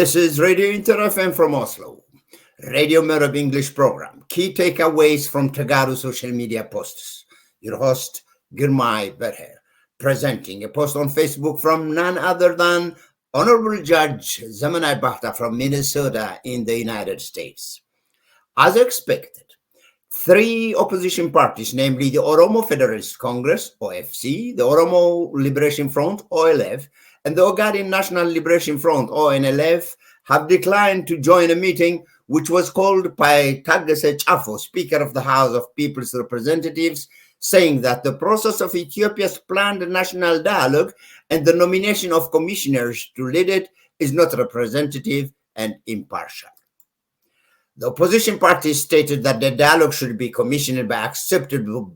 This is Radio Interfm from Oslo, Radio Mereb English program. Key takeaways from Tegaru social media posts. Your host, Girmay, Berhe, presenting a post on Facebook from none other than Honorable Judge Zemenay Bahta from Minnesota in the United States. As expected, three opposition parties, namely the Oromo Federalist Congress, OFC, the Oromo Liberation Front, OLF, and the Ogaden National Liberation Front, ONLF, have declined to join a meeting which was called by Tegaru, Speaker of the House of People's Representatives, saying that the process of Ethiopia's planned national dialogue and the nomination of commissioners to lead it is not representative and impartial. The opposition parties stated that the dialogue should be commissioned by acceptable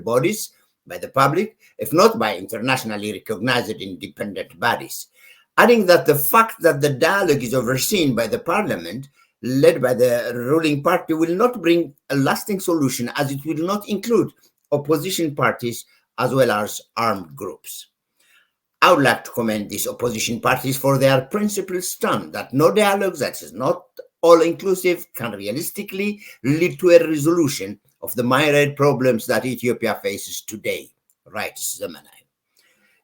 bodies, by the public, if not by internationally recognized independent bodies, adding that the fact that the dialogue is overseen by the parliament, led by the ruling party, will not bring a lasting solution, as it will not include opposition parties as well as armed groups. I would like to commend these opposition parties for their principled stand that no dialogue that is not all-inclusive can realistically lead to a resolution of the myriad problems that Ethiopia faces today, writes Zemenay.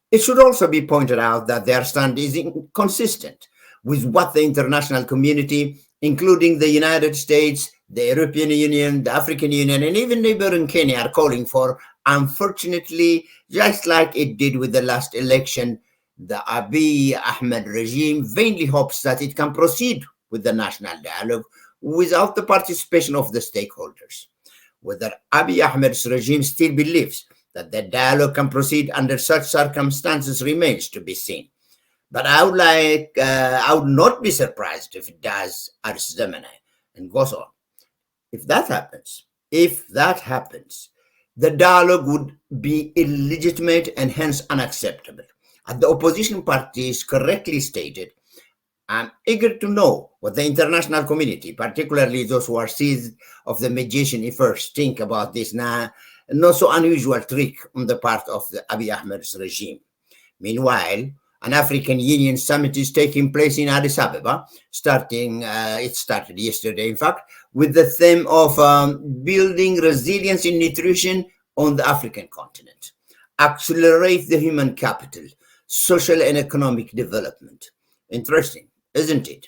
It should also be pointed out that their stand is inconsistent with what the international community, including the United States, the European Union, the African Union, and even neighboring Kenya are calling for. Unfortunately, just like it did with the last election, the Abiy Ahmed regime vainly hopes that it can proceed with the national dialogue without the participation of the stakeholders. Whether Abiy Ahmed's regime still believes that the dialogue can proceed under such circumstances remains to be seen. But I would not be surprised if it does, adds Zemenay, and goes on. If that happens, the dialogue would be illegitimate and hence unacceptable. As the opposition parties correctly stated, I'm eager to know what the international community, particularly those who are seized of the magician efforts, think about this not so unusual trick on the part of the Abiy Ahmed's regime. Meanwhile, an African Union summit is taking place in Addis Ababa, it started yesterday, in fact, with the theme of building resilience in nutrition on the African continent, accelerate the human capital, social and economic development. Interesting, isn't it?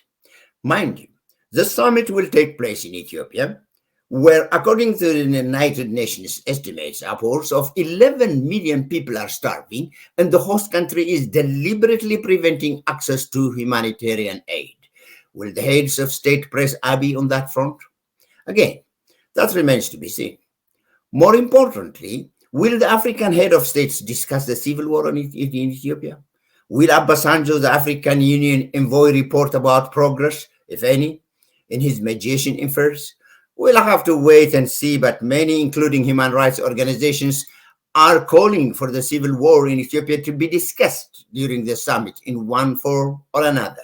Mind you, the summit will take place in Ethiopia, where, according to the United Nations estimates, upwards of 11 million people are starving, and the host country is deliberately preventing access to humanitarian aid. Will the heads of state press Abiy on that front? Again, that remains to be seen. More importantly, will the African head of states discuss the civil war in Ethiopia? Will Obasanjo, the African Union envoy, report about progress, if any, in his mediation efforts? We'll have to wait and see, but many, including human rights organizations, are calling for the civil war in Ethiopia to be discussed during the summit in one form or another.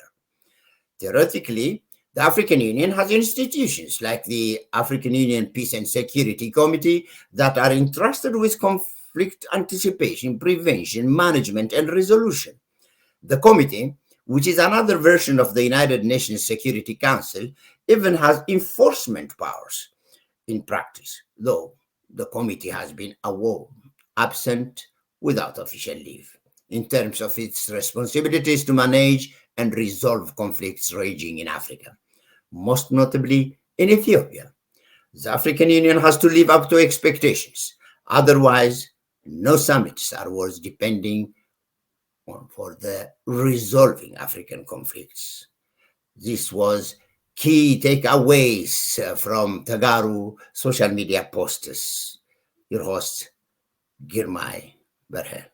Theoretically, the African Union has institutions like the African Union Peace and Security Committee that are entrusted with conflict anticipation, prevention, management, and resolution. The committee, which is another version of the United Nations Security Council, even has enforcement powers in practice, though the committee has been absent without official leave in terms of its responsibilities to manage and resolve conflicts raging in Africa, most notably in Ethiopia. The African Union has to live up to expectations. Otherwise, no summits are worth depending on for the resolving African conflicts. This was key takeaways from Tegaru social media posts. Your host, Girmay, Berhe.